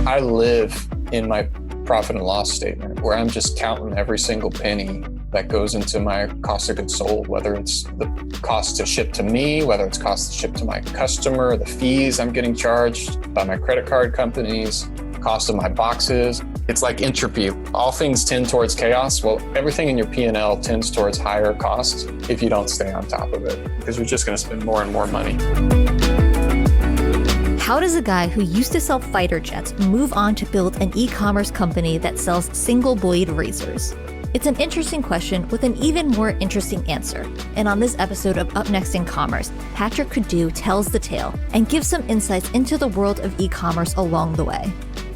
I live in my profit and loss statement where I'm just counting every single penny that goes into my cost of goods sold, whether it's the cost to ship to me, whether it's cost to ship to my customer, the fees I'm getting charged by my credit card companies, cost of my boxes. It's like entropy. All things tend towards chaos. Well, everything in your P&L tends towards higher costs if you don't stay on top of it, because you're just going to spend more and more money. How does a guy who used to sell fighter jets move on to build an e-commerce company that sells single-blade razors? It's an interesting question with an even more interesting answer. And on this episode of Up Next in Commerce, Patrick Coddou tells the tale and gives some insights into the world of e-commerce along the way.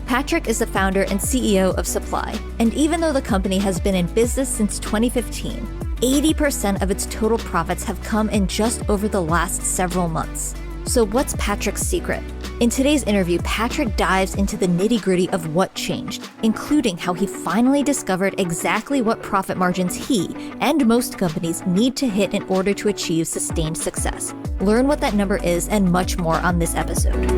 Patrick is the founder and CEO of Supply, and even though the company has been in business since 2015, 80% of its total profits have come in just over the last several months. So what's Patrick's secret? In today's interview, Patrick dives into the nitty-gritty of what changed, including how he finally discovered exactly what profit margins he and most companies need to hit in order to achieve sustained success. Learn what that number is and much more on this episode.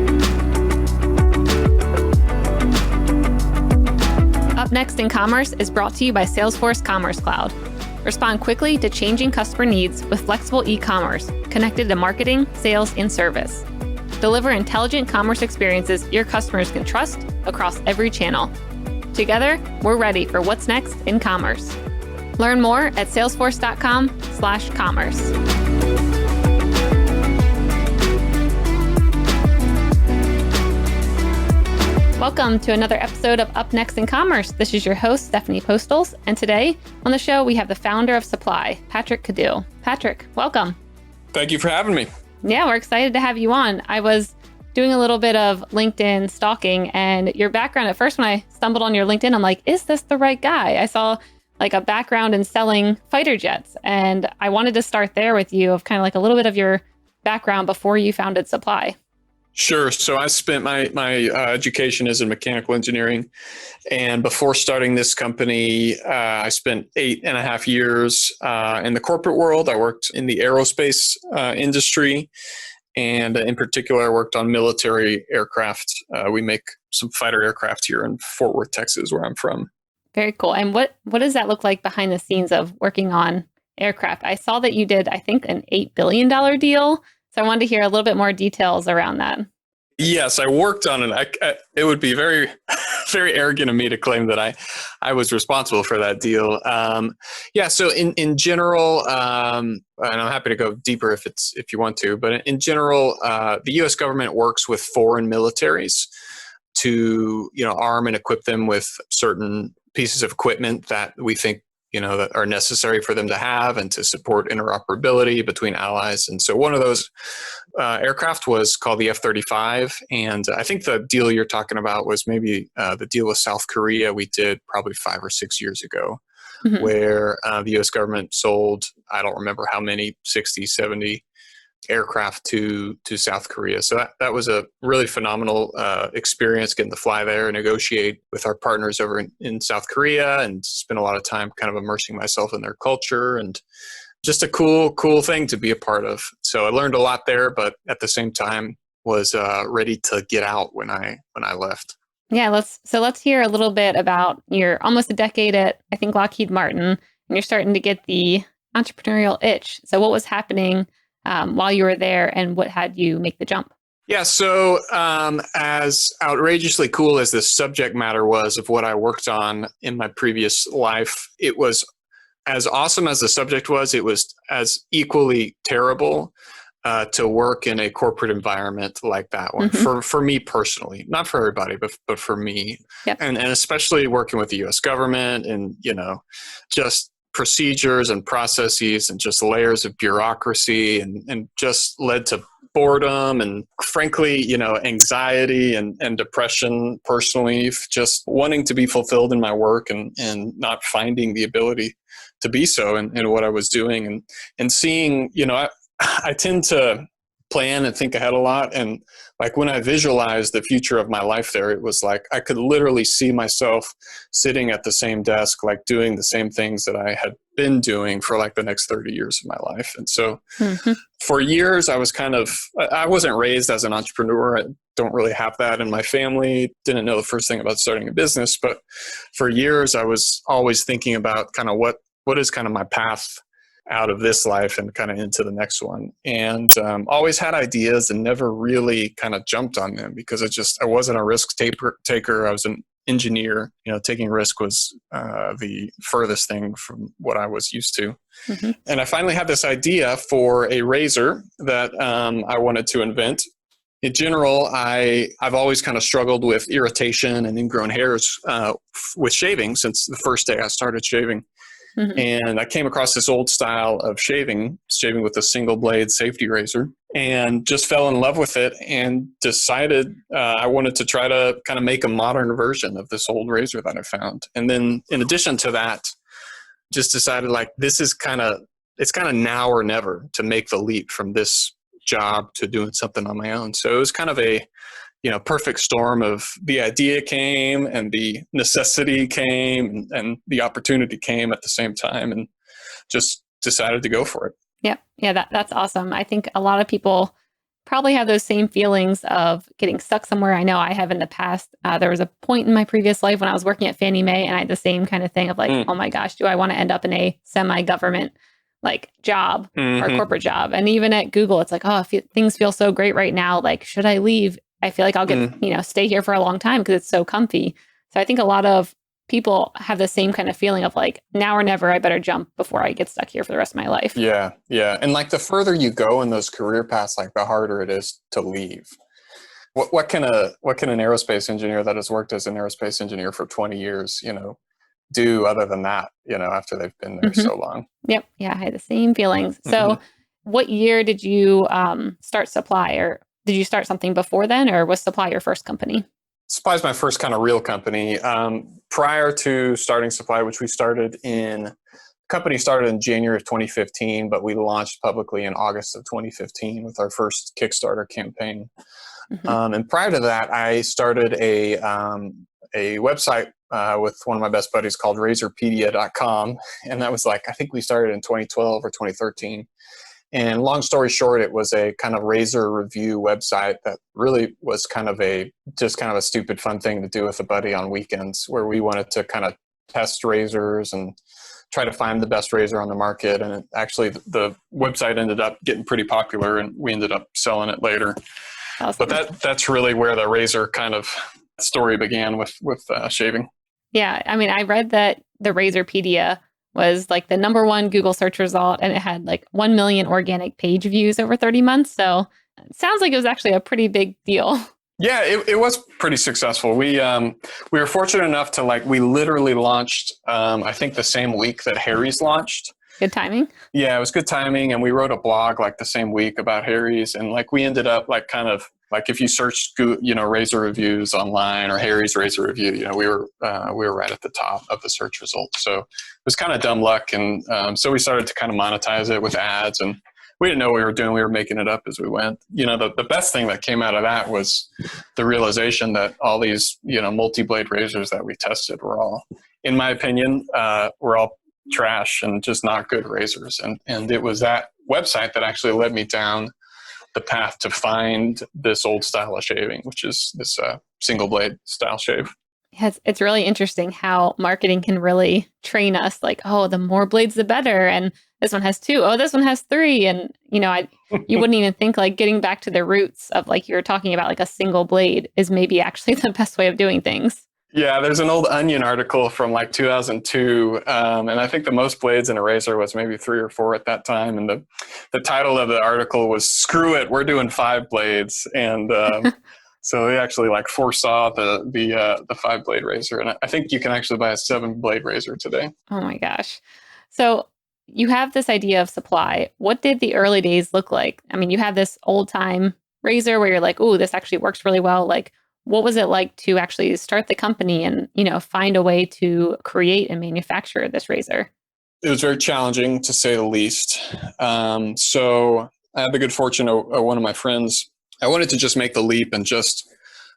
Up Next in Commerce is brought to you by Salesforce Commerce Cloud. Respond quickly to changing customer needs with flexible e-commerce connected to marketing, sales, and service. Deliver intelligent commerce experiences your customers can trust across every channel. Together, we're ready for what's next in commerce. Learn more at salesforce.com/commerce. Welcome to another episode of Up Next in Commerce. This is your host, Stephanie Postles, and today on the show we have the founder of Supply, Patrick Coddou. Patrick, welcome. Thank you for having me. Yeah, we're excited to have you on. I was doing a little bit of LinkedIn stalking, and your background, at first when I stumbled on your LinkedIn, I'm like, is this the right guy? I saw like a background in selling fighter jets, and I wanted to start there with you of kind of like a little bit of your background before you founded Supply. Sure. So I spent my education is in mechanical engineering. And before starting this company, I spent 8.5 years in the corporate world. I worked in the aerospace industry. And in particular, I worked on military aircraft. We make some fighter aircraft here in Fort Worth, Texas, where I'm from. Very cool. And what does that look like behind the scenes of working on aircraft? I saw that you did, I think, an $8 billion deal. So I wanted to hear a little bit more details around that. Yes, I worked on it. It would be very, very arrogant of me to claim that I was responsible for that deal. So in general, and I'm happy to go deeper if you want to, but in general, the U.S. government works with foreign militaries to arm and equip them with certain pieces of equipment that we think that are necessary for them to have and to support interoperability between allies. And so one of those aircraft was called the F-35. And I think the deal you're talking about was maybe the deal with South Korea we did probably 5 or 6 years ago, where the U.S. government sold, I don't remember how many, 60, 70 aircraft to South Korea. So that was a really phenomenal experience, getting to fly there and negotiate with our partners over in South Korea and spend a lot of time kind of immersing myself in their culture, and just a cool thing to be a part of. So I learned a lot there, but at the same time was ready to get out when I left. Yeah, let's hear a little bit about your almost a decade at, I think, Lockheed Martin, and you're starting to get the entrepreneurial itch. So what was happening while you were there, and what had you make the jump? Yeah, so as outrageously cool as the subject matter was of what I worked on in my previous life, it was as awesome as the subject was. It was as equally terrible to work in a corporate environment like that one. For me personally, not for everybody, but for me. Yep. And especially working with the U.S. government and, just procedures and processes and just layers of bureaucracy and just led to boredom and frankly, anxiety and depression personally, just wanting to be fulfilled in my work and not finding the ability to be so in what I was doing and seeing, I tend to plan and think ahead a lot. And like when I visualized the future of my life there, it was like I could literally see myself sitting at the same desk, like doing the same things that I had been doing for like the next 30 years of my life. And so for years, I wasn't raised as an entrepreneur. I don't really have that in my family. Didn't know the first thing about starting a business, but for years, I was always thinking about kind of what is kind of my path out of this life and kind of into the next one. And always had ideas and never really kind of jumped on them because I wasn't a risk taker. I was an engineer. Taking risk was the furthest thing from what I was used to. And I finally had this idea for a razor that I wanted to invent. In general, I've always kind of struggled with irritation and ingrown hairs with shaving since the first day I started shaving. And I came across this old style of shaving with a single blade safety razor, and just fell in love with it and decided I wanted to try to kind of make a modern version of this old razor that I found. And then in addition to that, just decided like it's kind of now or never to make the leap from this job to doing something on my own. So it was kind of a perfect storm of the idea came and the necessity came and the opportunity came at the same time, and just decided to go for it. Yeah, that's awesome. I think a lot of people probably have those same feelings of getting stuck somewhere. I know I have in the past. There was a point in my previous life when I was working at Fannie Mae, and I had the same kind of thing of like, oh my gosh, do I want to end up in a semi-government like job or corporate job? And even at Google, it's like, oh, things feel so great right now. Like, should I leave? I feel like I'll get, stay here for a long time because it's so comfy. So I think a lot of people have the same kind of feeling of like, now or never, I better jump before I get stuck here for the rest of my life. Yeah. And like the further you go in those career paths, like the harder it is to leave. What can an aerospace engineer that has worked as an aerospace engineer for 20 years, do other than that, after they've been there so long? Yep. Yeah. I had the same feelings. So what year did you start Supply, or did you start something before then, or was Supply your first company? Supply is my first kind of real company. Prior to starting Supply, which company started in January of 2015, but we launched publicly in August of 2015 with our first Kickstarter campaign. And prior to that, I started a website with one of my best buddies called Razorpedia.com. And that was I think we started in 2012 or 2013. And long story short, it was a kind of razor review website that really was kind of a stupid fun thing to do with a buddy on weekends, where we wanted to kind of test razors and try to find the best razor on the market. And actually the website ended up getting pretty popular, and we ended up selling it later. Awesome. But that's really where the razor kind of story began with shaving. Yeah. I mean, I read that the Razorpedia was like the #1 Google search result, and it had like 1 million organic page views over 30 months. So it sounds like it was actually a pretty big deal. Yeah, it was pretty successful. We were fortunate enough to we literally launched, I think the same week that Harry's launched. Good timing. Yeah, it was good timing. And we wrote a blog the same week about Harry's, and we ended up if you searched razor reviews online or Harry's razor review, we were right at the top of the search results. So it was kind of dumb luck, and so we started to kind of monetize it with ads, and we didn't know what we were doing. We were making it up as we went. The best thing that came out of that was the realization that all these multi-blade razors that we tested were all, in my opinion, were all trash and just not good razors. And it was that website that actually led me down the path to find this old style of shaving, which is this single blade style shave. Yes, it's really interesting how marketing can really train us the more blades, the better. And this one has 2. Oh, this one has 3. And, you wouldn't even think getting back to the roots of you were talking about a single blade is maybe actually the best way of doing things. Yeah, there's an old Onion article from 2002, and I think the most blades in a razor was maybe 3 or 4 at that time. And the title of the article was "Screw it, we're doing 5 blades." And so they actually foresaw the 5-blade razor, and I think you can actually buy a 7-blade razor today. Oh my gosh! So you have this idea of Supply. What did the early days look like? I mean, you have this old time razor where you're "Oh, this actually works really well." What was it like to actually start the company and, find a way to create and manufacture this razor? It was very challenging, to say the least. So I had the good fortune of one of my friends. I wanted to just make the leap and just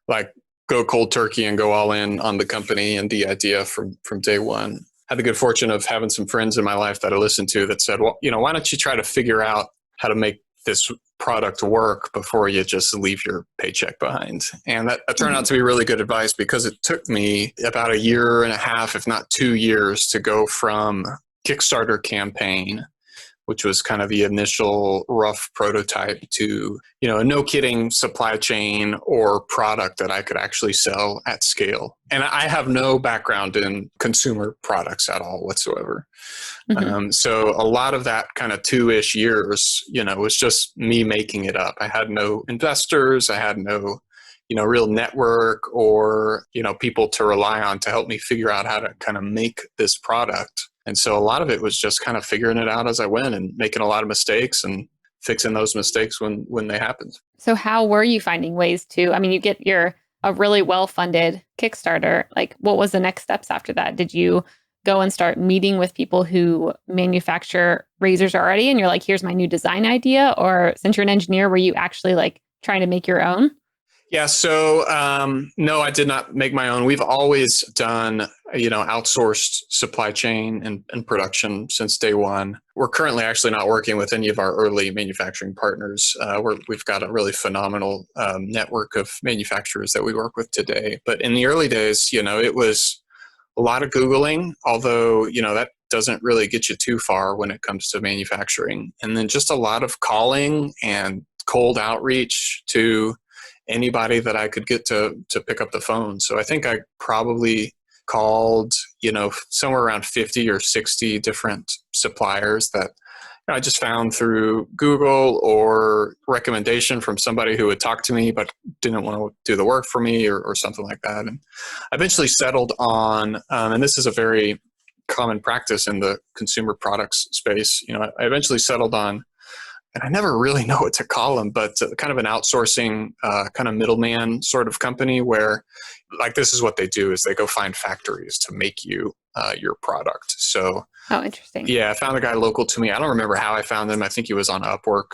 like go cold turkey and go all in on the company and the idea from day one. Had the good fortune of having some friends in my life that I listened to that said, well, why don't you try to figure out how to make this product work before you just leave your paycheck behind. And that turned out to be really good advice, because it took me about a year and a half, if not 2 years, to go from Kickstarter campaign, which was kind of the initial rough prototype, to, a no kidding supply chain or product that I could actually sell at scale. And I have no background in consumer products at all whatsoever. So a lot of that kind of 2-ish years, was just me making it up. I had no investors. I had no, real network or, people to rely on to help me figure out how to kind of make this product. And so a lot of it was just kind of figuring it out as I went and making a lot of mistakes and fixing those mistakes when they happened. So how were you finding ways to, you get a really well-funded Kickstarter. Like, what was the next steps after that? Did you go and start meeting with people who manufacture razors already? And you're like, here's my new design idea. Or since you're an engineer, were you actually like trying to make your own? Yeah. So, no, I did not make my own. We've always done, outsourced supply chain and production since day one. We're currently actually not working with any of our early manufacturing partners. We've got a really phenomenal network of manufacturers that we work with today. But in the early days, it was a lot of Googling, although, that doesn't really get you too far when it comes to manufacturing. And then just a lot of calling and cold outreach to anybody that I could get to pick up the phone. So I think I probably called, somewhere around 50 or 60 different suppliers that I just found through Google or recommendation from somebody who would talk to me but didn't want to do the work for me or something like that. And I eventually settled on, and this is a very common practice in the consumer products space, I eventually settled on, and I never really know what to call them, but kind of an outsourcing kind of middleman sort of company where, like, this is what they do is they go find factories to make you your product. So, oh, interesting. Yeah, I found a guy local to me. I don't remember how I found him. I think he was on Upwork,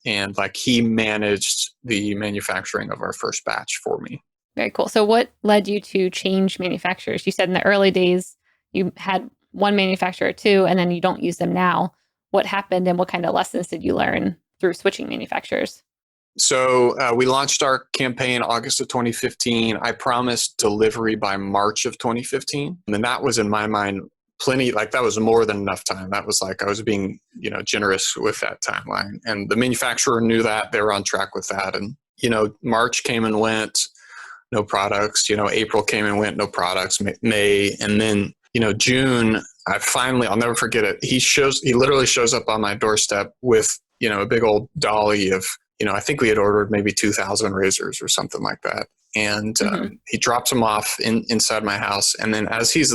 and like he managed the manufacturing of our first batch for me. Very cool. So what led you to change manufacturers? You said in the early days you had one manufacturer or two, and then you don't use them now. What happened and what kind of lessons did you learn through switching manufacturers? So we launched our campaign August of 2015. I promised delivery by March of 2015. And that was, in my mind, plenty, like that was more than enough time. That was like I was being, generous with that timeline. And the manufacturer knew that. They were on track with that. And, March came and went, no products. April came and went, no products. May, and then, June, I'll never forget it. He literally shows up on my doorstep with, a big old dolly of, I think we had ordered maybe 2,000 razors or something like that. And he drops them off inside my house. And then as he's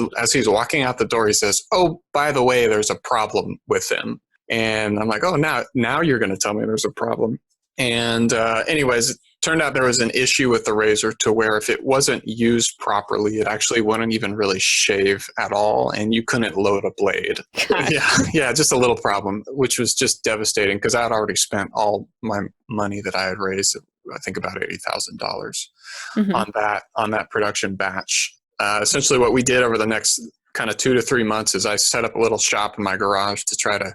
walking out the door, he says, "Oh, by the way, there's a problem with them." And I'm like, "Oh, now you're going to tell me there's a problem." And anyways, it turned out there was an issue with the razor to where if it wasn't used properly, it actually wouldn't even really shave at all. And you couldn't load a blade. Yeah, just a little problem, which was just devastating because I had already spent all my money that I had raised, I think about $80,000 on that production batch. Essentially what we did over the next kind of 2 to 3 months is I set up a little shop in my garage to try to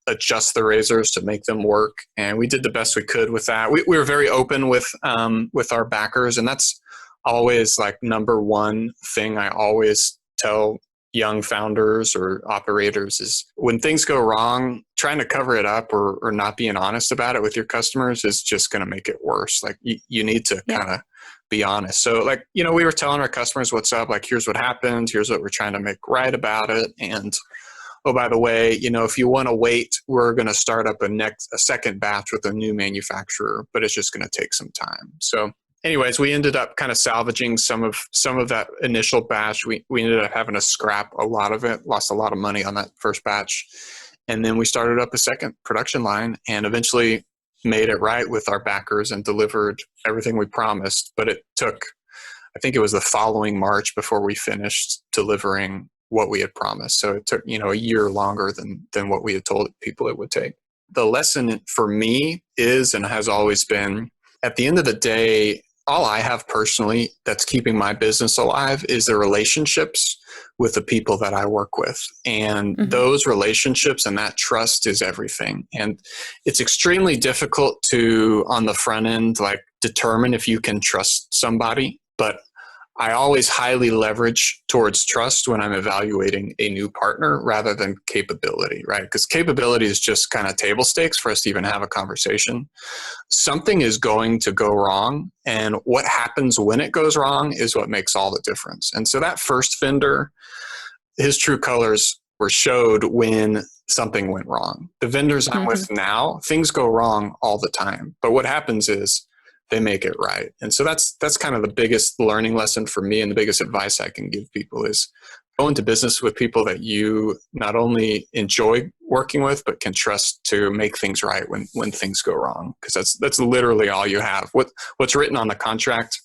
adjust the razors to make them work. And we did the best we could with that. We were very open with our backers. And that's always like number one thing I always tell young founders or operators is when things go wrong, trying to cover it up or not being honest about it with your customers is just going to make it worse. Like you need to kind of be honest. So like, we were telling our customers what's up, like, here's what happened. Here's what we're trying to make right about it. And oh, by the way, if you want to wait, we're going to start up a second batch with a new manufacturer, but it's just going to take some time. So anyways, we ended up kind of salvaging some of that initial batch. We ended up having to scrap a lot of it, lost a lot of money on that first batch. And then we started up a second production line and eventually made it right with our backers and delivered everything we promised. But it took, I think it was the following March before we finished delivering what we had promised. So it took, a year longer than what we had told people it would take. the lesson for me is, and has always been, at the end of the day, all I have personally that's keeping my business alive is the relationships with the people that I work with. And those relationships and that trust is everything. And it's extremely difficult to, on the front end, like determine if you can trust somebody. But I always highly leverage towards trust when I'm evaluating a new partner rather than capability, right? Because capability is just kind of table stakes for us to even have a conversation. Something is going to go wrong, and what happens when it goes wrong is what makes all the difference. And so that first vendor, his true colors were showed when something went wrong. The vendors I'm with now, things go wrong all the time. But what happens is they make it right. And so that's kind of the biggest learning lesson for me, and the biggest advice I can give people is go into business with people that you not only enjoy working with, but can trust to make things right when things go wrong. Because that's literally all you have. What's written on the contract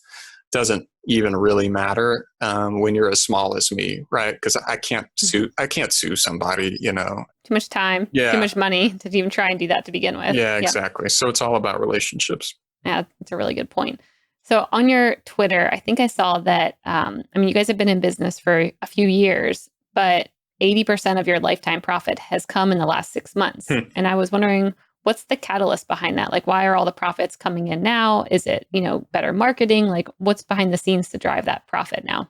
doesn't even really matter when you're as small as me, right? Because I can't sue somebody, you know. Too much time, too much money to even try and do that to begin with. Yeah, exactly. So it's all about relationships. Yeah, that's a really good point. So on your Twitter, I think I saw that, you guys have been in business for a few years, but 80% of your lifetime profit has come in the last 6 months. And I was wondering, what's the catalyst behind that? Like, why are all the profits coming in now? Is it, better marketing? Like, what's behind the scenes to drive that profit now?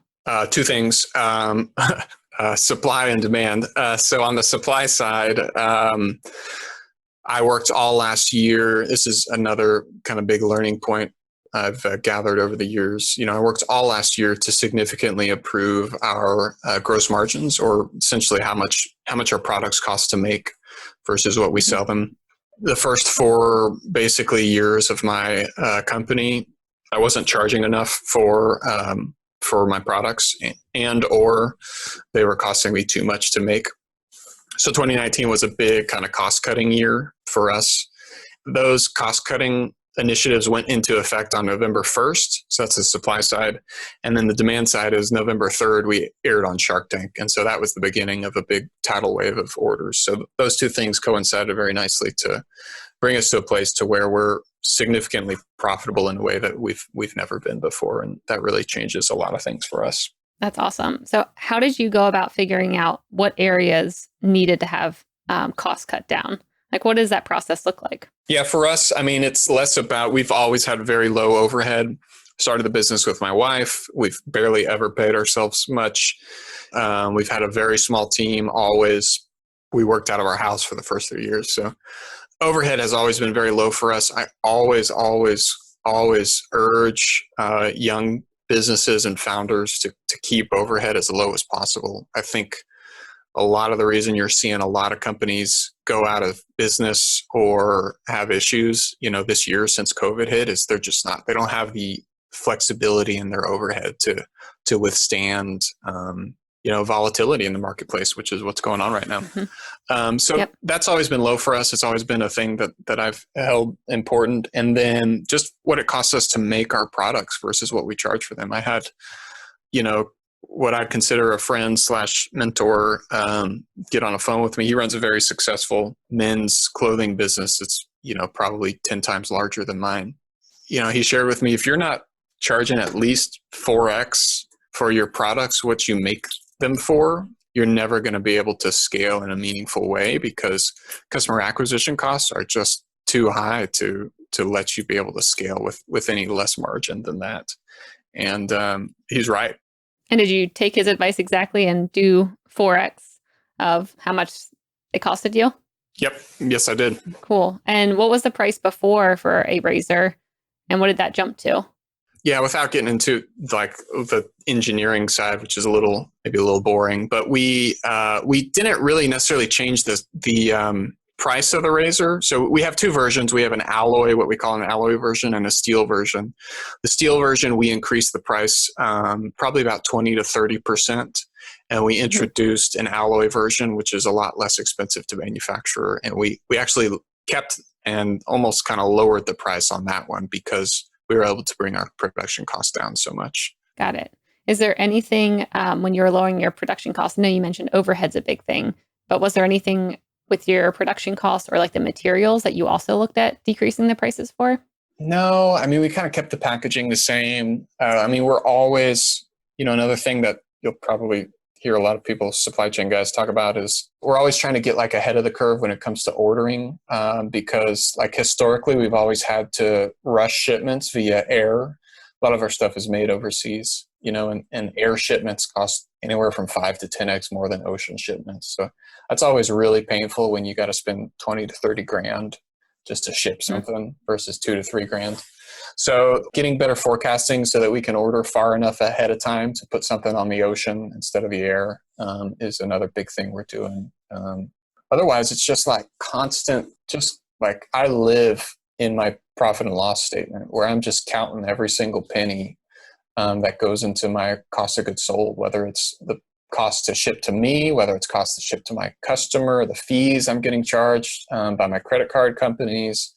Two things, supply and demand. So on the supply side, I worked all last year. This is another kind of big learning point I've gathered over the years. I worked all last year to significantly improve our gross margins, or essentially how much our products cost to make versus what we sell them. The first 4 basically years of my company, I wasn't charging enough for my products, and or they were costing me too much to make. So 2019 was a big kind of cost-cutting year for us. Those cost-cutting initiatives went into effect on November 1st. So that's the supply side. And then the demand side is November 3rd, we aired on Shark Tank. And so that was the beginning of a big tidal wave of orders. So those two things coincided very nicely to bring us to a place to where we're significantly profitable in a way that we've never been before. And that really changes a lot of things for us. That's awesome. So how did you go about figuring out what areas needed to have costs cut down? Like, what does that process look like? Yeah, for us, it's less about, we've always had very low overhead. Started the business with my wife. We've barely ever paid ourselves much. We've had a very small team always. We worked out of our house for the first 3 years. So overhead has always been very low for us. I always urge young businesses and founders to keep overhead as low as possible. I think a lot of the reason you're seeing a lot of companies go out of business or have issues, this year since COVID hit, is they don't have the flexibility in their overhead to withstand, volatility in the marketplace, which is what's going on right now. That's always been low for us. It's always been a thing that I've held important. And then just what it costs us to make our products versus what we charge for them. I had, what I'd consider a friend / mentor get on a phone with me. He runs a very successful men's clothing business. It's, probably 10 times larger than mine. He shared with me, if you're not charging at least 4x for your products, what you make them for, you're never going to be able to scale in a meaningful way, because customer acquisition costs are just too high to let you be able to scale with any less margin than that. And he's right. And did you take his advice exactly and do 4x of how much it costed you? Yep. Yes, I did. Cool. And what was the price before for a razor, and what did that jump to? Yeah, without getting into like the engineering side, which is maybe a little boring, but we didn't really necessarily change the price of the razor. So we have 2 versions. We have an alloy, what we call an alloy version, and a steel version. The steel version, we increased the price probably about 20 to 30%. And we introduced an alloy version, which is a lot less expensive to manufacture. And we actually kept and almost kind of lowered the price on that one because we were able to bring our production costs down so much. Got it. Is there anything when you're lowering your production costs? I know you mentioned overhead's a big thing, but was there anything with your production costs or like the materials that you also looked at decreasing the prices for? No, I mean, we kind of kept the packaging the same. I mean, we're always, another thing that you'll probably hear a lot of people, supply chain guys, talk about is we're always trying to get like ahead of the curve when it comes to ordering, because like historically we've always had to rush shipments via air. A lot of our stuff is made overseas, and air shipments cost anywhere from 5 to 10x more than ocean shipments. So that's always really painful when you got to spend 20 to 30 grand just to ship something versus 2 to 3 grand. So getting better forecasting so that we can order far enough ahead of time to put something on the ocean instead of the air is another big thing we're doing. Otherwise, it's just like constant, just like I live in my profit and loss statement where I'm just counting every single penny that goes into my cost of goods sold, whether it's the cost to ship to me, whether it's cost to ship to my customer, the fees I'm getting charged by my credit card companies,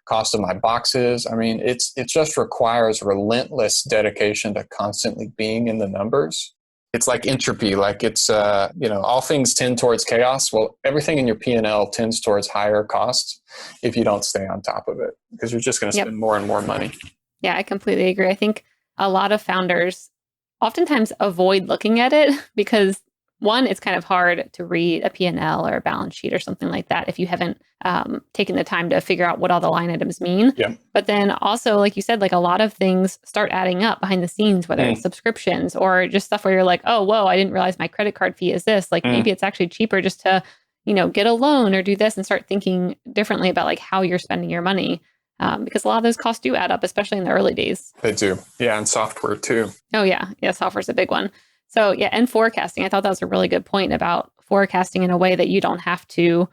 cost of my boxes. I mean, it just requires relentless dedication to constantly being in the numbers. It's like entropy, like it's, all things tend towards chaos. Well, everything in your P&L tends towards higher costs if you don't stay on top of it, because you're just going to spend more and more money. Yeah, I completely agree. I think a lot of founders oftentimes avoid looking at it because one, it's kind of hard to read a P&L or a balance sheet or something like that if you haven't taken the time to figure out what all the line items mean. Yeah. But then also, like you said, like a lot of things start adding up behind the scenes, whether it's subscriptions or just stuff where you're like, oh, whoa, I didn't realize my credit card fee is this. Like maybe it's actually cheaper just to, get a loan or do this and start thinking differently about like how you're spending your money. Because a lot of those costs do add up, especially in the early days. They do. Yeah. And software too. Oh, yeah. Yeah. Software's a big one. So yeah, and forecasting. I thought that was a really good point about forecasting in a way that you don't have to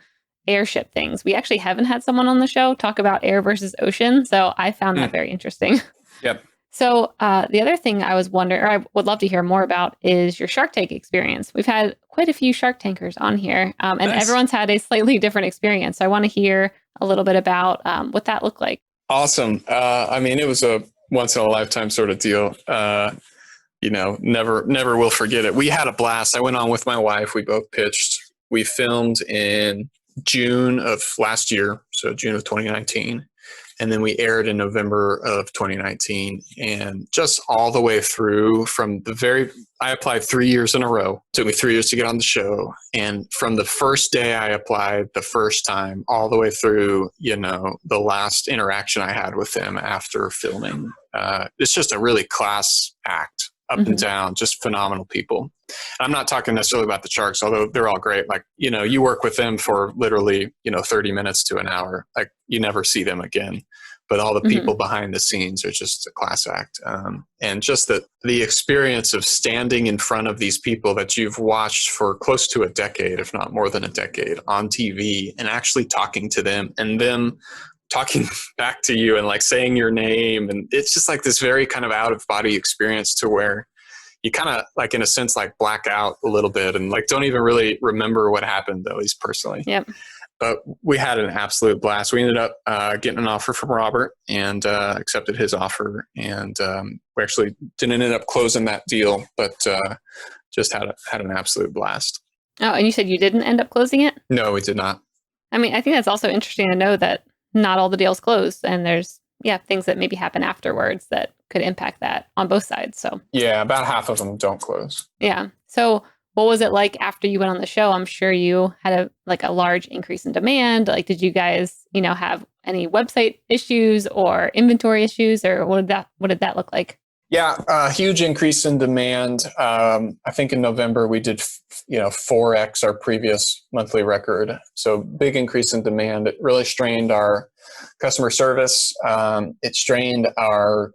airship things. We actually haven't had someone on the show talk about air versus ocean. So I found that very interesting. Yep. So the other thing I was wondering, or I would love to hear more about, is your Shark Tank experience. We've had quite a few Shark Tankers on here, and everyone's had a slightly different experience. So I want to hear a little bit about what that looked like. Awesome. I mean, it was a once in a lifetime sort of deal. Never will forget it. We had a blast. I went on with my wife. We both pitched. We filmed in June of last year, so June of 2019. And then we aired in November of 2019. And just all the way through I applied 3 years in a row. It took me 3 years to get on the show. And from the first day I applied the first time, all the way through, the last interaction I had with them after filming, it's just a really class act. Up and down, just phenomenal people. I'm not talking necessarily about the sharks, although they're all great. Like, you work with them for literally, 30 minutes to an hour. Like you never see them again. But all the people behind the scenes are just a class act. And just the experience of standing in front of these people that you've watched for close to a decade, if not more than a decade, on TV, and actually talking to them and them talking back to you and like saying your name. And it's just like this very kind of out of body experience to where you kind of like, in a sense, like black out a little bit and like don't even really remember what happened, at least personally. Yep. But we had an absolute blast. We ended up getting an offer from Robert and accepted his offer. And we actually didn't end up closing that deal, but just had an absolute blast. Oh, and you said you didn't end up closing it? No, we did not. I mean, I think that's also interesting to know that not all the deals close, and there's things that maybe happen afterwards that could impact that on both sides. So yeah, about half of them don't close. Yeah. So what was it like after you went on the show? I'm sure you had a large increase in demand. Like, did you guys, have any website issues or inventory issues, or what did that look like? Yeah, a huge increase in demand. I think in November we did, 4x our previous monthly record. So big increase in demand. It really strained our customer service. It strained our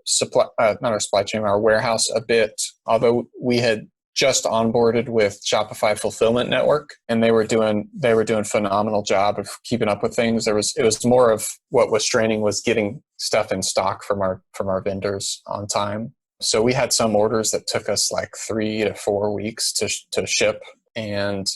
our warehouse a bit. Although we had just onboarded with Shopify Fulfillment Network, and they were doing phenomenal job of keeping up with things. It was more of what was straining was getting stuff in stock from our vendors on time. So we had some orders that took us like 3 to 4 weeks to ship, and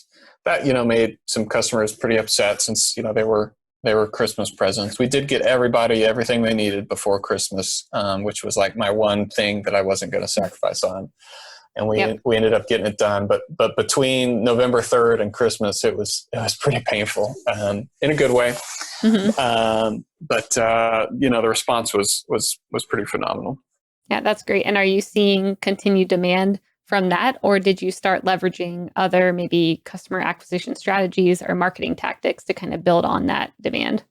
that made some customers pretty upset since they were Christmas presents. We did get everybody everything they needed before Christmas, which was like my one thing that I wasn't going to sacrifice on. and we ended up getting it done. But between November 3rd and Christmas, it was pretty painful, in a good way. But the response was pretty phenomenal. Yeah, that's great. And are you seeing continued demand from that, or did you start leveraging other maybe customer acquisition strategies or marketing tactics to kind of build on that demand?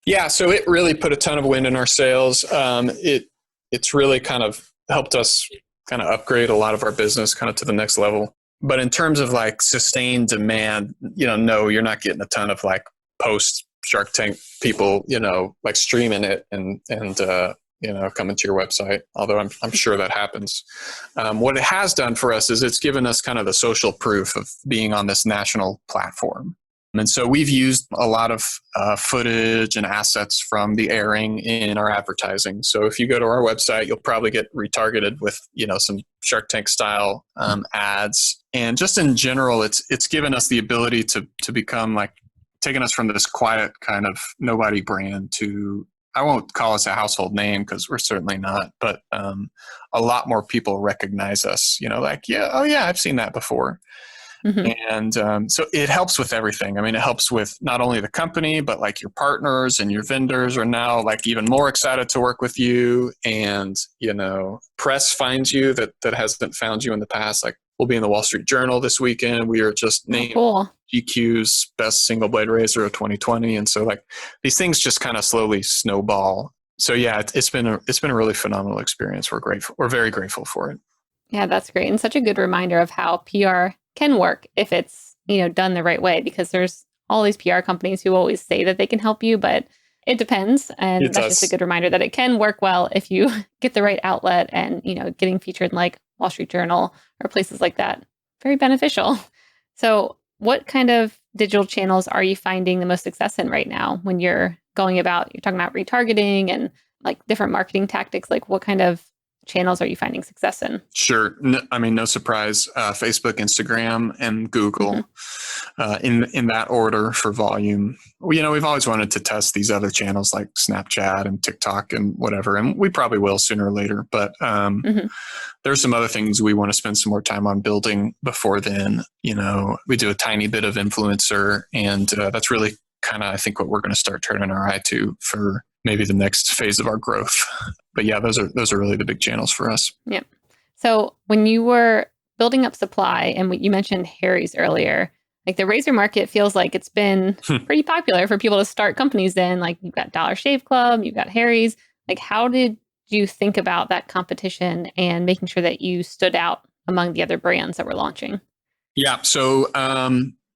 Yeah, so it really put a ton of wind in our sails. It's really kind of helped us kind of upgrade a lot of our business kind of to the next level. But in terms of like sustained demand, no, you're not getting a ton of like post Shark Tank people, like streaming it and coming to your website, although I'm sure that happens. What it has done for us is it's given us kind of the social proof of being on this national platform. And so we've used a lot of footage and assets from the airing in our advertising. So if you go to our website, you'll probably get retargeted with, some Shark Tank style ads. And just in general, it's given us the ability to become like, taking us from this quiet kind of nobody brand to, I won't call us a household name because we're certainly not, but a lot more people recognize us, like, I've seen that before. And so it helps with everything. I mean, it helps with not only the company, but like your partners and your vendors are now like even more excited to work with you. And, press finds you that hasn't found you in the past. Like we'll be in the Wall Street Journal this weekend. We are just named GQ's best single blade razor of 2020. And so like these things just kind of slowly snowball. So yeah, it's been a really phenomenal experience. We're grateful. We're very grateful for it. Yeah, that's great. And such a good reminder of how PR can work if it's, done the right way, because there's all these PR companies who always say that they can help you, but it depends. And that's just a good reminder that it can work well if you get the right outlet and, getting featured in like Wall Street Journal or places like that. Very beneficial. So what kind of digital channels are you finding the most success in right now when you're talking about retargeting and like different marketing tactics? Like what kind of channels are you finding success in? Sure. No surprise. Facebook, Instagram, and Google in that order for volume. We've always wanted to test these other channels like Snapchat and TikTok and whatever, and we probably will sooner or later. But there's some other things we want to spend some more time on building before then. We do a tiny bit of influencer, and that's really kind of, I think, what we're going to start turning our eye to for maybe the next phase of our growth. But yeah, those are really the big channels for us. Yeah. So when you were building up supply, and you mentioned Harry's earlier, like the razor market feels like it's been pretty popular for people to start companies in. Like you've got Dollar Shave Club, you've got Harry's. Like how did you think about that competition and making sure that you stood out among the other brands that were launching? Yeah. So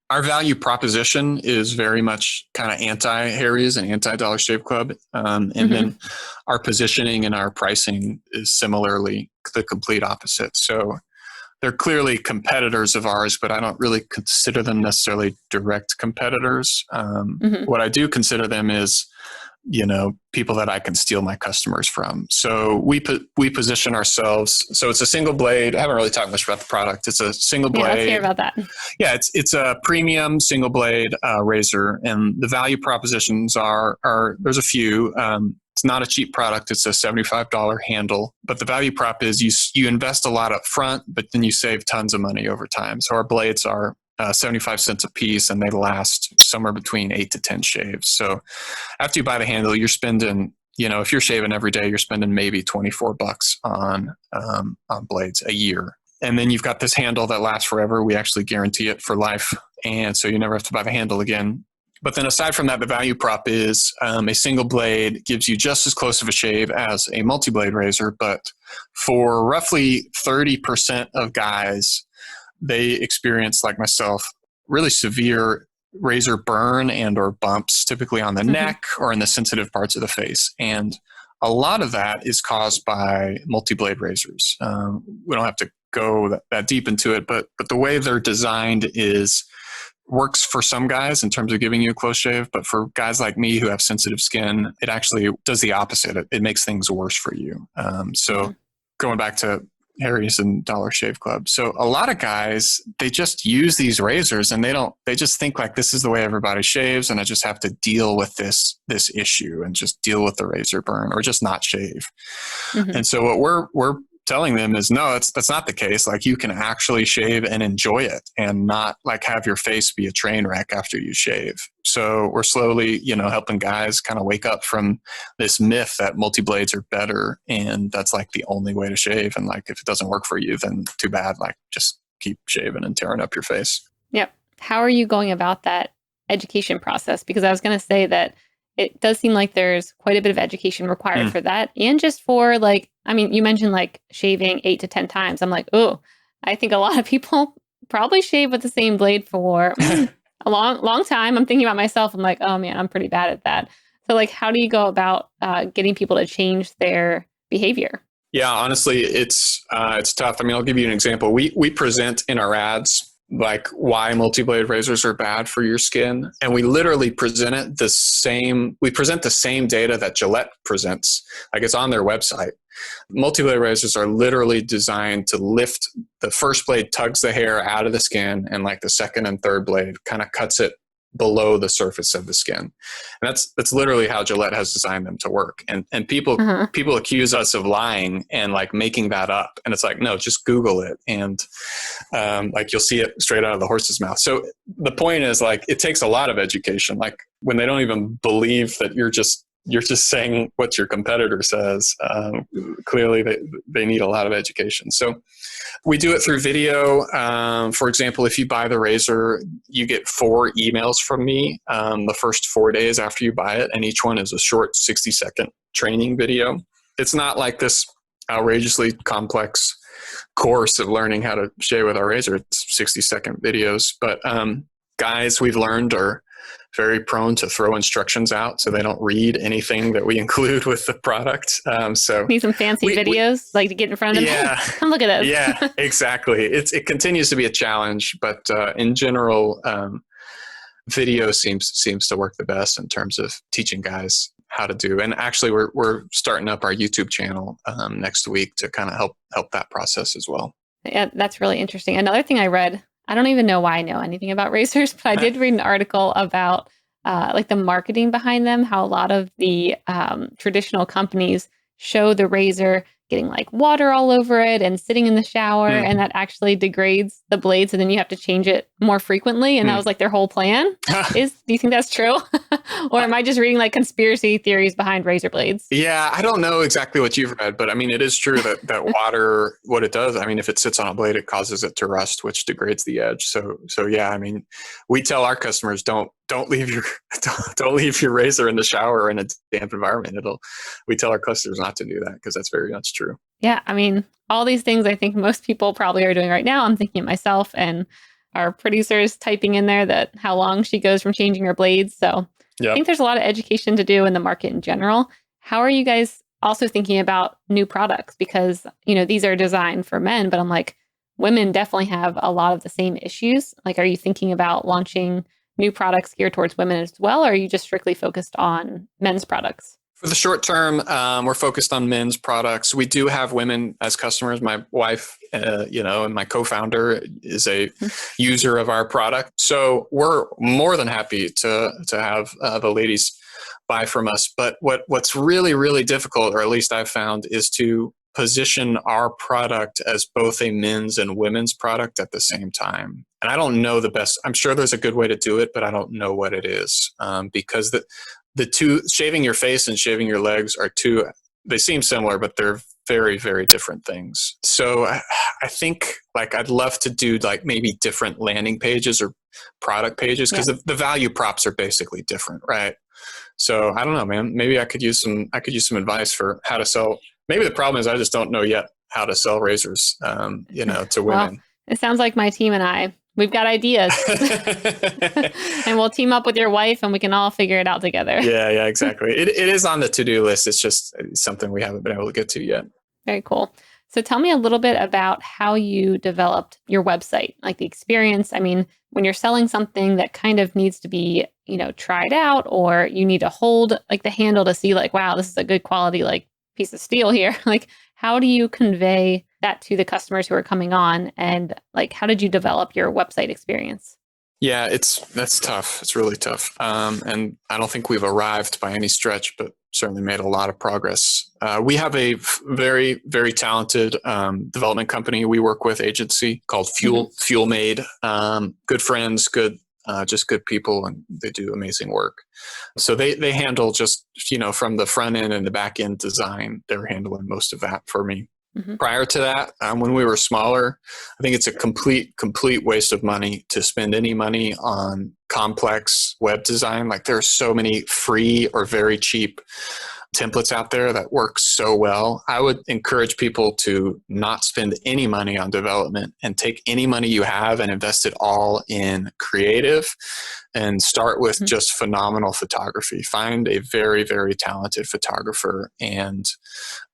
our value proposition is very much kind of anti-Harry's and anti-Dollar Shave Club. And then our positioning and our pricing is similarly the complete opposite. So they're clearly competitors of ours, but I don't really consider them necessarily direct competitors. What I do consider them is, people that I can steal my customers from. So we position ourselves. So it's a single blade. I haven't really talked much about the product. It's a single blade. Yeah, let's hear about that. Yeah, it's a premium single blade razor, and the value propositions are there's a few. It's not a cheap product. It's a $75 handle, but the value prop is you invest a lot up front, but then you save tons of money over time. So our blades are 75 cents a piece, and they last somewhere between 8 to 10 shaves. So after you buy the handle, you're spending, if you're shaving every day, you're spending maybe $24 on blades a year. And then you've got this handle that lasts forever. We actually guarantee it for life. And so you never have to buy the handle again. But then aside from that, the value prop is a single blade gives you just as close of a shave as a multi-blade razor. But for roughly 30% of guys, they experience, like myself, really severe razor burn and or bumps, typically on the neck or in the sensitive parts of the face. And a lot of that is caused by multi-blade razors. We don't have to go that deep into it, but the way they're designed works for some guys in terms of giving you a close shave, but for guys like me who have sensitive skin, it actually does the opposite. It makes things worse for you. Going back to Harry's and Dollar Shave Club. So a lot of guys, they just use these razors and they just think like this is the way everybody shaves, and I just have to deal with this issue and just deal with the razor burn or just not shave. And so what we're telling them is, no, that's not the case. Like, you can actually shave and enjoy it and not like have your face be a train wreck after you shave. So we're slowly, helping guys kind of wake up from this myth that multi-blades are better and that's like the only way to shave. And like, if it doesn't work for you, then too bad. Like, just keep shaving and tearing up your face. Yep. How are you going about that education process? Because I was going to say that it does seem like there's quite a bit of education required for that. And just for like, I mean, you mentioned like shaving 8 to 10 times. I'm like, oh, I think a lot of people probably shave with the same blade for a long time. I'm thinking about myself. I'm like, oh man, I'm pretty bad at that. So like, how do you go about getting people to change their behavior? Yeah, honestly, it's tough. I mean, I'll give you an example. We present in our ads like why multi-blade razors are bad for your skin. And we literally present the same data that Gillette presents. Like, it's on their website. Multi-blade razors are literally designed to lift. The first blade tugs the hair out of the skin, and like the second and third blade kind of cuts it below the surface of the skin. And that's literally how Gillette has designed them to work. And people accuse us of lying and like making that up. And it's like, no, just Google it. And like, you'll see it straight out of the horse's mouth. So the point is, like, it takes a lot of education. Like, when they don't even believe that you're just saying what your competitor says, clearly they need a lot of education. So we do it through video. For example, if you buy the razor, you get 4 emails from me the first 4 days after you buy it. And each one is a short 60-second training video. It's not like this outrageously complex course of learning how to shave with our razor. It's 60-second videos. But guys, we've learned, are very prone to throw instructions out, so they don't read anything that we include with the product. So need some fancy videos, like to get in front of them. Yeah, come look at this. Yeah, exactly. It continues to be a challenge, but in general, video seems to work the best in terms of teaching guys how to do. And actually, we're starting up our YouTube channel next week to kind of help that process as well. Yeah, that's really interesting. Another thing I read, I don't even know why I know anything about razors, but I did read an article about like the marketing behind them, how a lot of the traditional companies show the razor getting like water all over it and sitting in the shower, and that actually degrades the blades, and then you have to change it more frequently. And that was like their whole plan. Do you think that's true? Or am I just reading like conspiracy theories behind razor blades? Yeah, I don't know exactly what you've read, but I mean, it is true that water, what it does, I mean, if it sits on a blade, it causes it to rust, which degrades the edge. So yeah, I mean, we tell our customers, don't leave your razor in the shower or in a damp environment. We tell our customers not to do that, because that's very much true. Yeah, I mean, all these things I think most people probably are doing right now. I'm thinking of myself, and our producer is typing in there that how long she goes from changing her blades. So I think there's a lot of education to do in the market in general. How are you guys also thinking about new products? Because, these are designed for men, but I'm like, women definitely have a lot of the same issues. Like, are you thinking about launching new products geared towards women as well? Or are you just strictly focused on men's products? For the short term, we're focused on men's products. We do have women as customers. My wife, and my co-founder is a user of our product. So we're more than happy to have the ladies buy from us. But what's really, really difficult, or at least I've found, is to position our product as both a men's and women's product at the same time. And I don't know the best. I'm sure there's a good way to do it, but I don't know what it is, because the two, shaving your face and shaving your legs, they seem similar, but they're very, very different things. So I think like I'd love to do like maybe different landing pages or product pages, because the value props are basically different, right? So I don't know, man. Maybe I could use some advice for how to sell. Maybe the problem is I just don't know yet how to sell razors, to women. Well, it sounds like my team and we've got ideas. And we'll team up with your wife and we can all figure it out together. Yeah, exactly. It is on the to-do list. It's just something we haven't been able to get to yet. Very cool. So tell me a little bit about how you developed your website, like the experience. I mean, when you're selling something that kind of needs to be, tried out, or you need to hold like the handle to see like, wow, this is a good quality, like piece of steel here. Like, how do you convey that to the customers who are coming on? And like, how did you develop your website experience? Yeah, that's tough. It's really tough. And I don't think we've arrived by any stretch, but certainly made a lot of progress. We have a very, very talented development company we work with, agency called Fuel Made. Good friends, just good people, and they do amazing work. So they handle just, from the front end and the back end design, they're handling most of that for me. Prior to that, when we were smaller, I think it's a complete waste of money to spend any money on complex web design. Like there are so many free or very cheap templates out there that work so well. I would encourage people to not spend any money on development and take any money you have and invest it all in creative, and start with just phenomenal photography. Find a very, very talented photographer and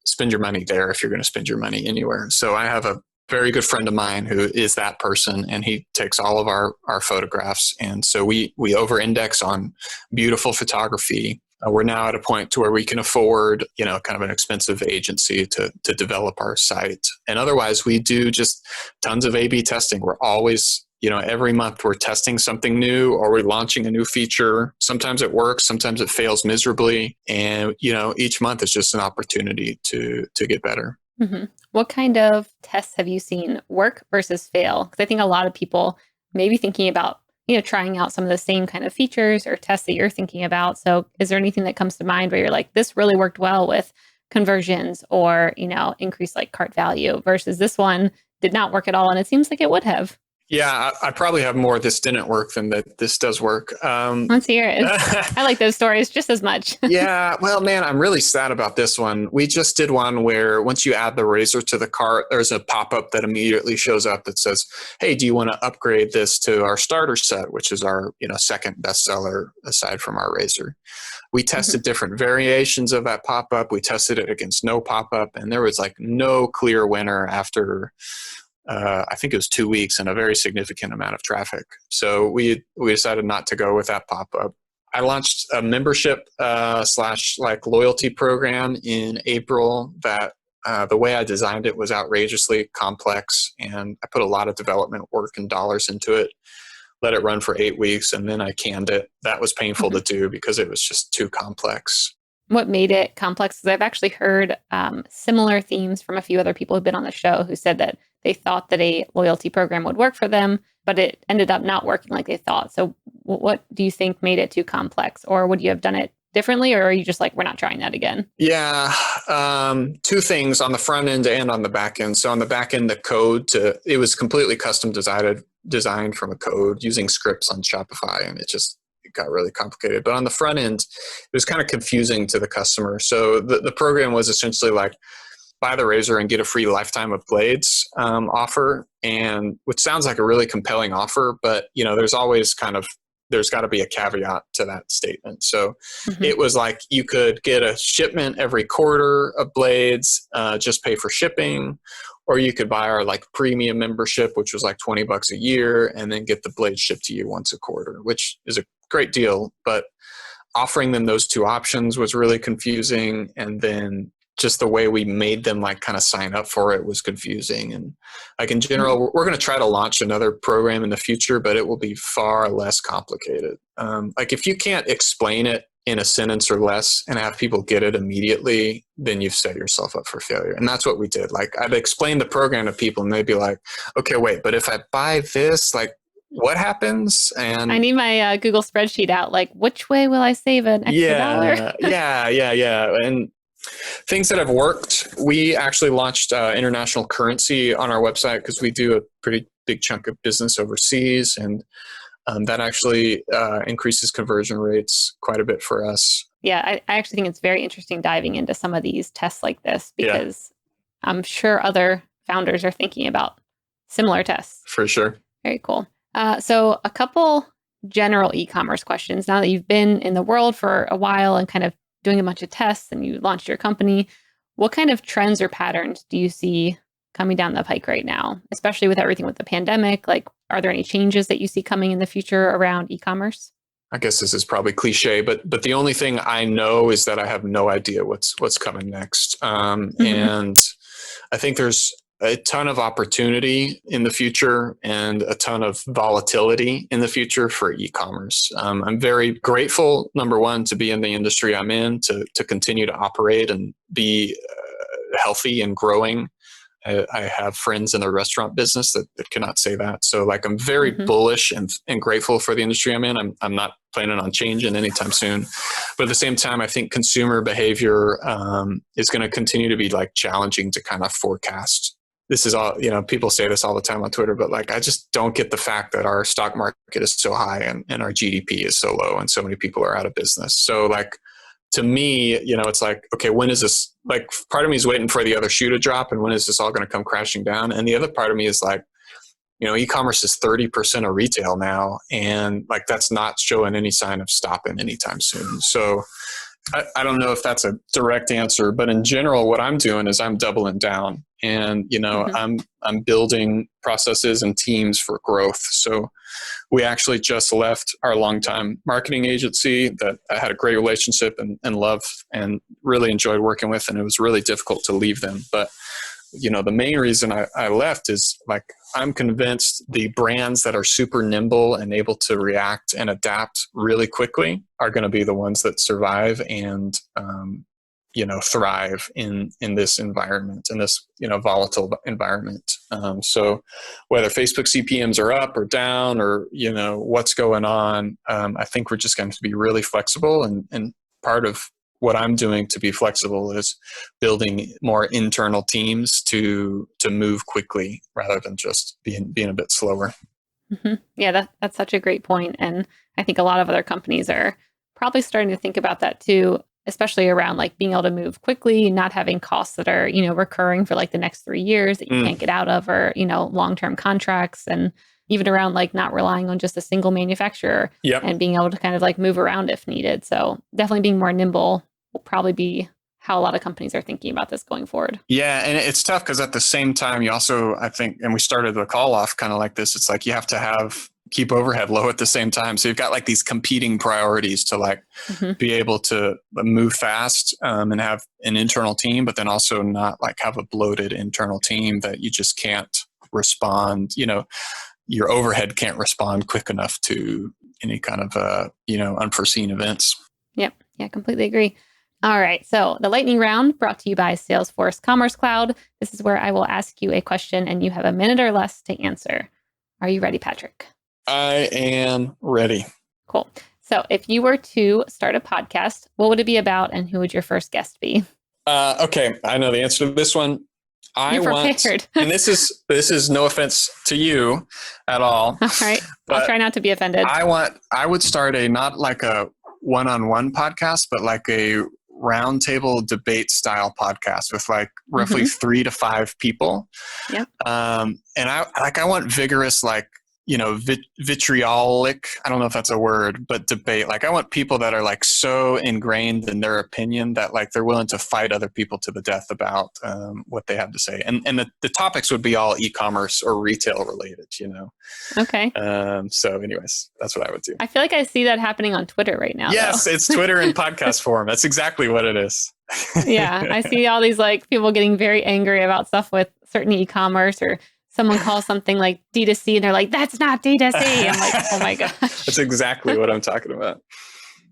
spend your money there if you're going to spend your money anywhere. So I have a very good friend of mine who is that person, and he takes all of our photographs. And so we over-index on beautiful photography. We're now at a point to where we can afford, kind of an expensive agency to develop our site. And otherwise, we do just tons of A/B testing. We're always, every month we're testing something new, or we're launching a new feature. Sometimes it works, sometimes it fails miserably. And, each month is just an opportunity to get better. What kind of tests have you seen work versus fail? Because I think a lot of people may be thinking about trying out some of the same kind of features or tests that you're thinking about. So is there anything that comes to mind where you're like, this really worked well with conversions or, increased like cart value, versus this one did not work at all and it seems like it would have? Yeah, I probably have more this didn't work than that this does work. Let's hear it. I like those stories just as much. Yeah, well, man, I'm really sad about this one. We just did one where once you add the razor to the cart, there's a pop-up that immediately shows up that says, hey, do you want to upgrade this to our starter set, which is our second bestseller aside from our razor. We tested different variations of that pop-up. We tested it against no pop-up, and there was like no clear winner after I think it was 2 weeks and a very significant amount of traffic. So we decided not to go with that pop-up. I launched a membership / like loyalty program in April that the way I designed it was outrageously complex, and I put a lot of development work and dollars into it. Let it run for 8 weeks, and then I canned it. That was painful to do because it was just too complex. What made it complex is I've actually heard similar themes from a few other people who've been on the show who said that they thought that a loyalty program would work for them, but it ended up not working like they thought. So what do you think made it too complex? Or would you have done it differently? Or are you just like, we're not trying that again? Yeah, two things on the front end and on the back end. So on the back end, the code it was completely custom designed from a code using scripts on Shopify, and it got really complicated. But on the front end, it was kind of confusing to the customer. So the program was essentially like, buy the razor and get a free lifetime of blades offer, and which sounds like a really compelling offer, but there's got to be a caveat to that statement. So it was like you could get a shipment every quarter of blades, just pay for shipping, or you could buy our like premium membership, which was like $20 a year, and then get the blades shipped to you once a quarter, which is a great deal. But offering them those two options was really confusing, and then just the way we made them like kind of sign up for it was confusing. And like in general, we're going to try to launch another program in the future, but it will be far less complicated. Like if you can't explain it in a sentence or less and have people get it immediately, then you've set yourself up for failure. And that's what we did. Like I'd explain the program to people and they'd be like, okay, wait, but if I buy this, like what happens? And I need my Google spreadsheet out. Like, which way will I save an extra dollar? Yeah. And things that have worked, we actually launched international currency on our website because we do a pretty big chunk of business overseas, and that actually increases conversion rates quite a bit for us. Yeah, I actually think it's very interesting diving into some of these tests like this, because I'm sure other founders are thinking about similar tests. For sure. Very cool. So a couple general e-commerce questions. Now that you've been in the world for a while and kind of doing a bunch of tests and you launched your company, what kind of trends or patterns do you see coming down the pike right now, especially with everything with the pandemic? Like, are there any changes that you see coming in the future around e-commerce? I guess this is probably cliche, but the only thing I know is that I have no idea what's coming next. And I think there's a ton of opportunity in the future and a ton of volatility in the future for e-commerce. I'm very grateful, number one, to be in the industry I'm in, to continue to operate and be healthy and growing. I have friends in the restaurant business that cannot say that. So like, I'm very bullish and grateful for the industry I'm in. I'm not planning on changing anytime soon. But at the same time, I think consumer behavior is going to continue to be like challenging to kind of forecast. This is all, people say this all the time on Twitter, but like, I just don't get the fact that our stock market is so high and our GDP is so low and so many people are out of business. So like, to me, it's like, okay, when is this, like, part of me is waiting for the other shoe to drop, and when is this all going to come crashing down? And the other part of me is like, e-commerce is 30% of retail now, and like, that's not showing any sign of stopping anytime soon. So I don't know if that's a direct answer, but in general, what I'm doing is I'm doubling down, and I'm building processes and teams for growth. So we actually just left our longtime marketing agency that I had a great relationship and love and really enjoyed working with, and it was really difficult to leave them. But the main reason I left is like, I'm convinced the brands that are super nimble and able to react and adapt really quickly are going to be the ones that survive and, thrive in this environment, in this, volatile environment. So whether Facebook CPMs are up or down or, what's going on, I think we're just going to be really flexible. And part of what I'm doing to be flexible is building more internal teams to move quickly rather than just being a bit slower. Yeah, that's such a great point. And I think a lot of other companies are probably starting to think about that too, especially around like being able to move quickly, not having costs that are, recurring for like the next 3 years that you can't get out of, or, long-term contracts, and even around like not relying on just a single manufacturer and being able to kind of like move around if needed. So definitely being more nimble will probably be how a lot of companies are thinking about this going forward. Yeah. And it's tough because at the same time, you also, I think, and we started the call off kind of like this, it's like you have to keep overhead low at the same time. So you've got like these competing priorities to like be able to move fast and have an internal team, but then also not like have a bloated internal team that you just can't respond. Your overhead can't respond quick enough to any kind of, unforeseen events. Yep. Yeah, completely agree. All right. So the lightning round brought to you by Salesforce Commerce Cloud. This is where I will ask you a question and you have a minute or less to answer. Are you ready, Patrick? I am ready. Cool. So if you were to start a podcast, what would it be about and who would your first guest be? Okay. I know the answer to this one. You're prepared. And this is no offense to you at all. All right. I'll try not to be offended. I would start not like a one-on-one podcast, but like a roundtable debate style podcast with like roughly 3 to 5 people. Yep. And I want vigorous, like, vitriolic, I don't know if that's a word, but debate. Like, I want people that are like so ingrained in their opinion that like they're willing to fight other people to the death about what they have to say. And the topics would be all e-commerce or retail related, Okay. So anyways, that's what I would do. I feel like I see that happening on Twitter right now. Yes, it's Twitter in podcast form. That's exactly what it is. Yeah. I see all these like people getting very angry about stuff with certain e-commerce, or someone calls something like D2C and they're like, that's not D2C. I'm like, oh my gosh. That's exactly what I'm talking about.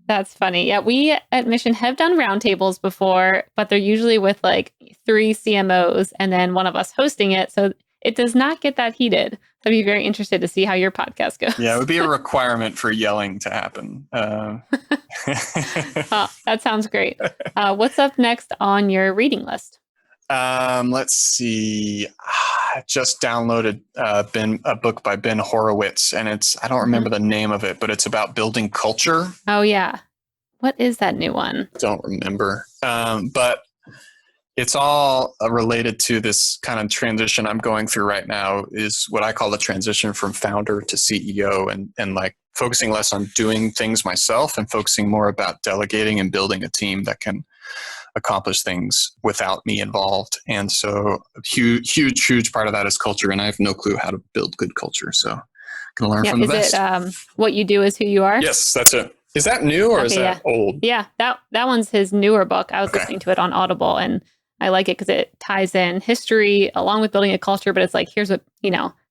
That's funny. Yeah, we at Mission have done roundtables before, but they're usually with like 3 CMOs and then one of us hosting it. So it does not get that heated. So I'd be very interested to see how your podcast goes. Yeah, it would be a requirement for yelling to happen. Oh, that sounds great. What's up next on your reading list? Let's see. I just downloaded a book by Ben Horowitz, and I don't remember the name of it, but it's about building culture. Oh, yeah. What is that new one? Don't remember. But it's all related to this kind of transition I'm going through right now, is what I call the transition from founder to CEO, and like focusing less on doing things myself and focusing more about delegating and building a team that can accomplish things without me involved. And so a huge part of that is culture. And I have no clue how to build good culture. So I'm going to learn from the best. Is it What You Do Is Who You Are? Yes, that's it. Is that new or is that old? Yeah, that one's his newer book. I was listening to it on Audible, and I like it because it ties in history along with building a culture, but it's like, here's what,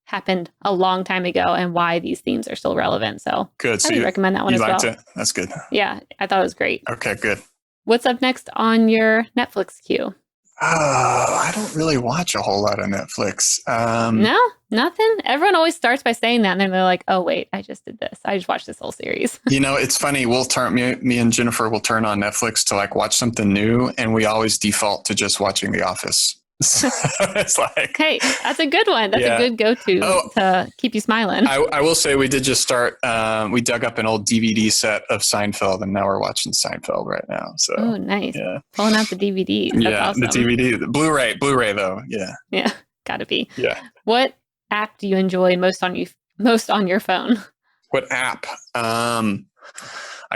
happened a long time ago and why these themes are still relevant. So good. I would recommend that one as well. You liked it? That's good. Yeah, I thought it was great. Okay, good. What's up next on your Netflix queue? I don't really watch a whole lot of Netflix. No, nothing. Everyone always starts by saying that, and then they're like, "Oh, wait, I just did this. I just watched this whole series." It's funny. Me and Jennifer will turn on Netflix to like watch something new, and we always default to just watching The Office. It's like, hey, that's a good one. That's a good go-to to keep you smiling. I will say we did just start. We dug up an old DVD set of Seinfeld, and now we're watching Seinfeld right now. So, oh, nice. Yeah, pulling out the DVDs. That's awesome. The DVD, the Blu-ray though. Yeah, gotta be. Yeah. What app do you enjoy most on your phone? What app? I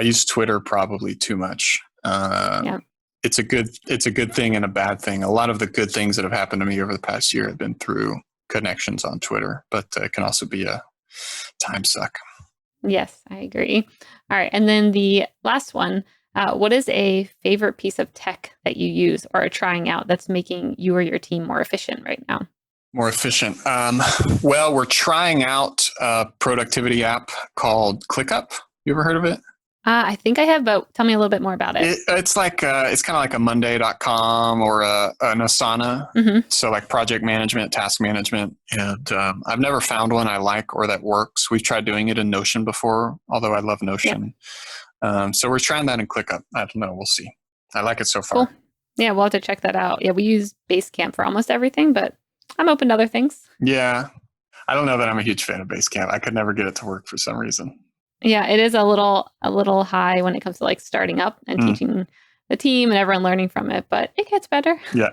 use Twitter probably too much. Yeah. It's a good thing and a bad thing. A lot of the good things that have happened to me over the past year have been through connections on Twitter, but it can also be a time suck. Yes, I agree. All right. And then the last one, what is a favorite piece of tech that you use or are trying out that's making you or your team more efficient right now? More efficient. Well, we're trying out a productivity app called ClickUp. You ever heard of it? I think I have, but tell me a little bit more about it. It's like it's kind of like a Monday.com or an Asana. Mm-hmm. So like project management, task management. And I've never found one I like or that works. We've tried doing it in Notion before, although I love Notion. Yeah. So we're trying that in ClickUp. I don't know. We'll see. I like it so far. Cool. Yeah, we'll have to check that out. Yeah, we use Basecamp for almost everything, but I'm open to other things. Yeah. I don't know that I'm a huge fan of Basecamp. I could never get it to work for some reason. Yeah, it is a little high when it comes to like starting up and teaching the team and everyone learning from it, but it gets better. Yeah.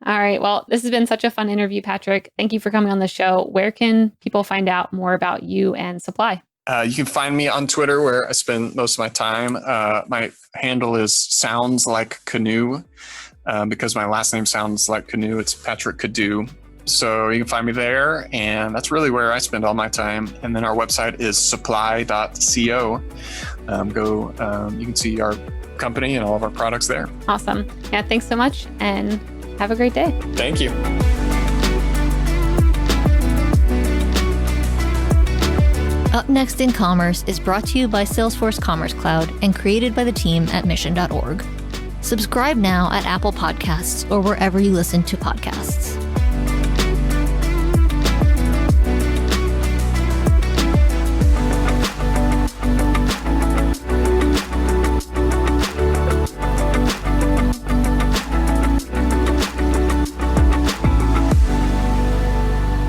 All right. Well, this has been such a fun interview, Patrick. Thank you for coming on the show. Where can people find out more about you and Supply? You can find me on Twitter where I spend most of my time. My handle is Sounds Like Canoe because my last name sounds like canoe. It's Patrick Coddou. So you can find me there, and that's really where I spend all my time. And then our website is supply.co. You can see our company and all of our products there. Awesome. Yeah, thanks so much, and have a great day. Thank you. Up Next in Commerce is brought to you by Salesforce Commerce Cloud and created by the team at mission.org. Subscribe now at Apple Podcasts or wherever you listen to podcasts.